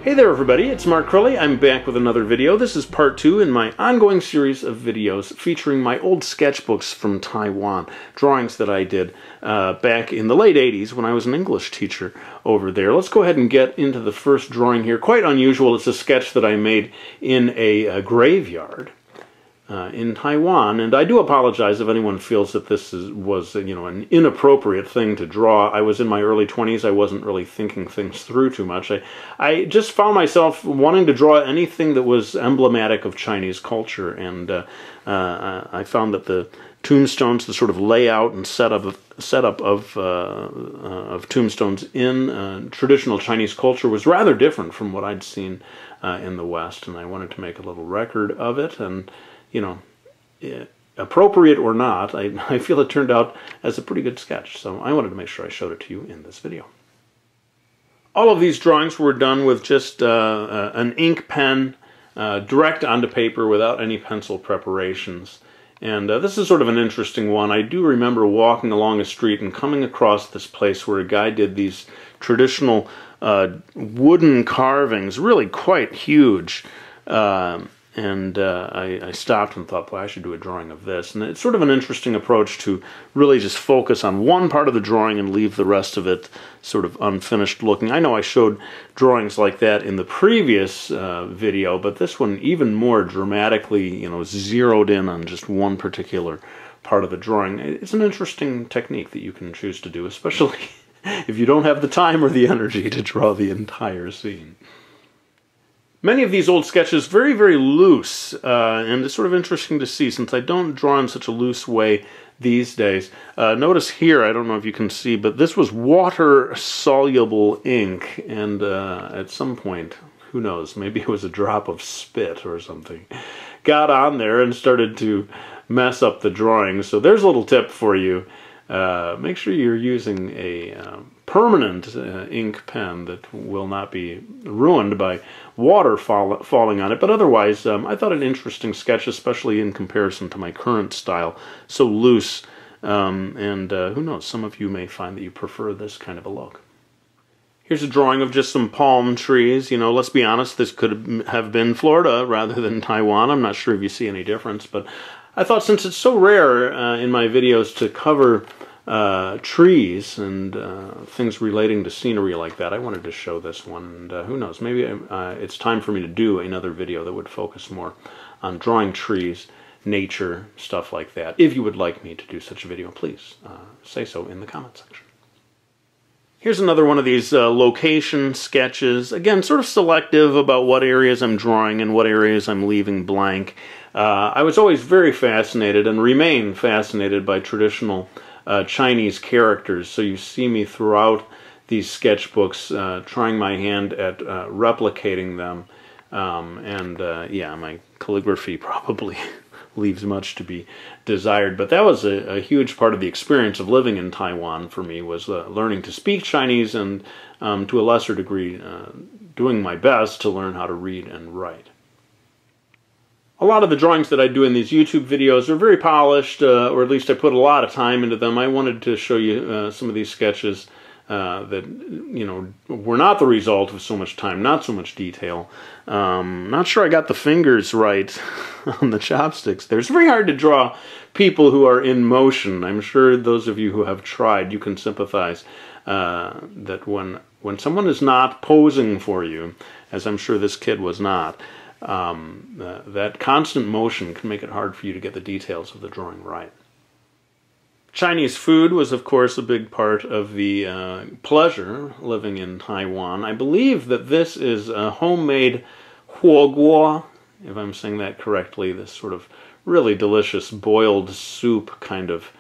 Hey there everybody, it's Mark Crowley. I'm back with another video. This is part 2 in my ongoing series of videos featuring my old sketchbooks from Taiwan, drawings that I did back in the late 80s when I was an English teacher over there. Let's go ahead and get into the first drawing here. Quite unusual. It's a sketch that I made in a graveyard in Taiwan, and I do apologize if anyone feels that this was an inappropriate thing to draw. I was in my early 20s. I wasn't really thinking things through too much. I just found myself wanting to draw anything that was emblematic of Chinese culture, and I found that the tombstones, the sort of layout and setup of tombstones in traditional Chinese culture was rather different from what I'd seen in the West, and I wanted to make a little record of it. And appropriate or not, I feel it turned out as a pretty good sketch, so I wanted to make sure I showed it to you in this video. All of these drawings were done with just an ink pen, direct onto paper without any pencil preparations. And this is sort of an interesting one. I do remember walking along a street and coming across this place where a guy did these traditional wooden carvings, really quite huge. I stopped and thought, boy, I should do a drawing of this. And it's sort of an interesting approach to really just focus on one part of the drawing and leave the rest of it sort of unfinished looking. I know I showed drawings like that in the previous video, but this one even more dramatically, zeroed in on just one particular part of the drawing. It's an interesting technique that you can choose to do, especially if you don't have the time or the energy to draw the entire scene. Many of these old sketches very, very loose, and it's sort of interesting to see since I don't draw in such a loose way these days. Notice here, I don't know if you can see, but this was water-soluble ink, and at some point, who knows, maybe it was a drop of spit or something, got on there and started to mess up the drawing. So there's a little tip for you. Make sure you're using a permanent ink pen that will not be ruined by water falling on it. But otherwise, I thought an interesting sketch, especially in comparison to my current style, so loose. Who knows, some of you may find that you prefer this kind of a look. Here's a drawing of just some palm trees. Let's be honest, this could have been Florida rather than Taiwan. I'm not sure if you see any difference, but I thought since it's so rare in my videos to cover trees and things relating to scenery like that, I wanted to show this one. And who knows, maybe it's time for me to do another video that would focus more on drawing trees, nature, stuff like that. If you would like me to do such a video, please say so in the comment section. Here's another one of these location sketches. Again, sort of selective about what areas I'm drawing and what areas I'm leaving blank. I was always very fascinated and remain fascinated by traditional Chinese characters, so you see me throughout these sketchbooks trying my hand at replicating them, yeah, my calligraphy probably leaves much to be desired, but that was a huge part of the experience of living in Taiwan for me, was learning to speak Chinese and to a lesser degree doing my best to learn how to read and write. A lot of the drawings that I do in these YouTube videos are very polished, or at least I put a lot of time into them. I wanted to show you some of these sketches that, were not the result of so much time, not so much detail. Not sure I got the fingers right on the chopsticks there. It's very hard to draw people who are in motion. I'm sure those of you who have tried, you can sympathize that when someone is not posing for you, as I'm sure this kid was not, that constant motion can make it hard for you to get the details of the drawing right. Chinese food was, of course, a big part of the pleasure living in Taiwan. I believe that this is a homemade huoguo, if I'm saying that correctly, this sort of really delicious boiled soup kind of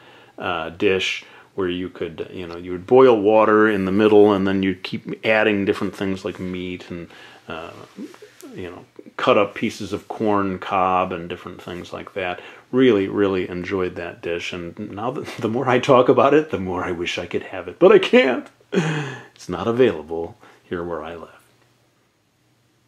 dish where you could, you would boil water in the middle and then you'd keep adding different things like meat and cut up pieces of corn cob and different things like that. Really, really enjoyed that dish, and now the more I talk about it, the more I wish I could have it, but I can't. It's not available here where I live.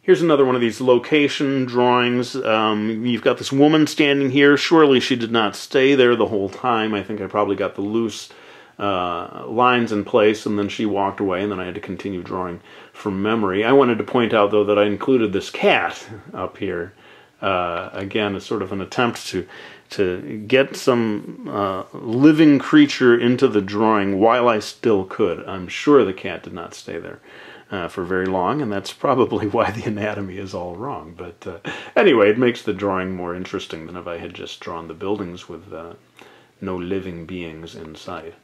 Here's another one of these location drawings. You've got this woman standing here. Surely she did not stay there the whole time. I think I probably got the loose lines in place, and then she walked away, and then I had to continue drawing from memory. I wanted to point out, though, that I included this cat up here. Again, as sort of an attempt to get some living creature into the drawing while I still could. I'm sure the cat did not stay there for very long, and that's probably why the anatomy is all wrong. But anyway, it makes the drawing more interesting than if I had just drawn the buildings with no living beings inside.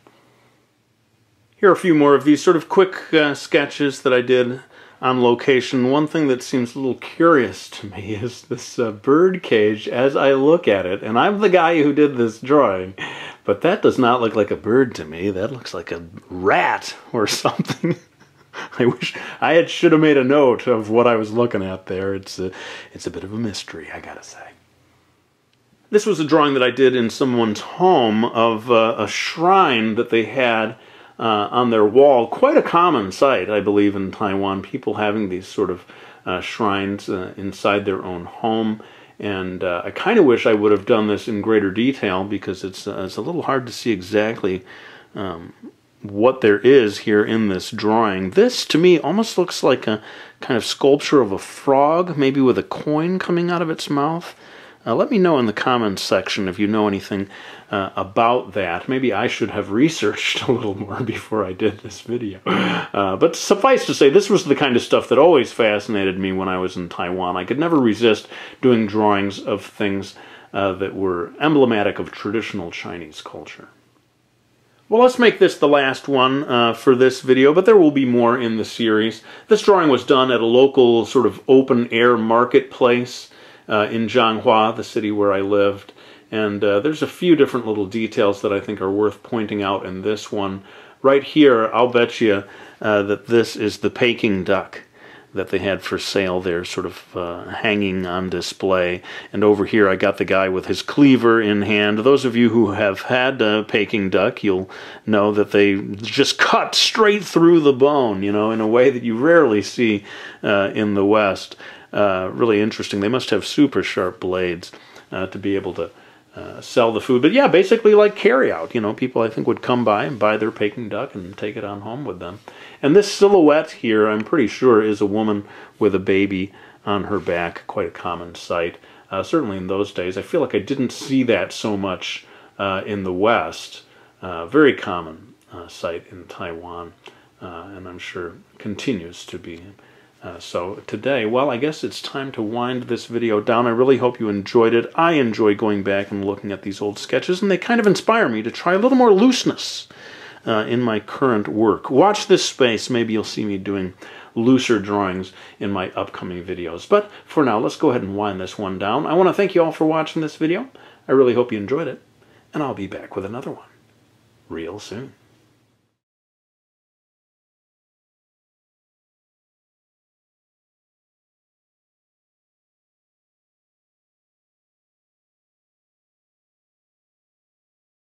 Here are a few more of these sort of quick sketches that I did on location. One thing that seems a little curious to me is this bird cage as I look at it. And I'm the guy who did this drawing, but that does not look like a bird to me. That looks like a rat or something. I wish I should have made a note of what I was looking at there. It's a bit of a mystery, I gotta say. This was a drawing that I did in someone's home of a shrine that they had on their wall. Quite a common sight, I believe, in Taiwan, people having these sort of shrines inside their own home. And I kind of wish I would have done this in greater detail, because it's a little hard to see exactly what there is here in this drawing. This, to me, almost looks like a kind of sculpture of a frog, maybe with a coin coming out of its mouth. Let me know in the comments section if you know anything about that. Maybe I should have researched a little more before I did this video. But suffice to say, this was the kind of stuff that always fascinated me when I was in Taiwan. I could never resist doing drawings of things that were emblematic of traditional Chinese culture. Well, let's make this the last one for this video, but there will be more in the series. This drawing was done at a local sort of open-air marketplace in Zhanghua, the city where I lived. And there's a few different little details that I think are worth pointing out in this one. Right here, I'll bet you that this is the Peking duck that they had for sale there, sort of hanging on display. And over here I got the guy with his cleaver in hand. Those of you who have had a Peking duck, you'll know that they just cut straight through the bone, you know, in a way that you rarely see in the West. Really interesting. They must have super sharp blades to be able to sell the food. But yeah, basically like carry-out. You know, people I think would come by and buy their Peking duck and take it on home with them. And this silhouette here, I'm pretty sure, is a woman with a baby on her back. Quite a common sight. Certainly in those days. I feel like I didn't see that so much in the West. Very common sight in Taiwan. And I'm sure continues to be so today. Well, I guess it's time to wind this video down. I really hope you enjoyed it. I enjoy going back and looking at these old sketches, and they kind of inspire me to try a little more looseness in my current work. Watch this space. Maybe you'll see me doing looser drawings in my upcoming videos. But for now, let's go ahead and wind this one down. I want to thank you all for watching this video. I really hope you enjoyed it, and I'll be back with another one real soon.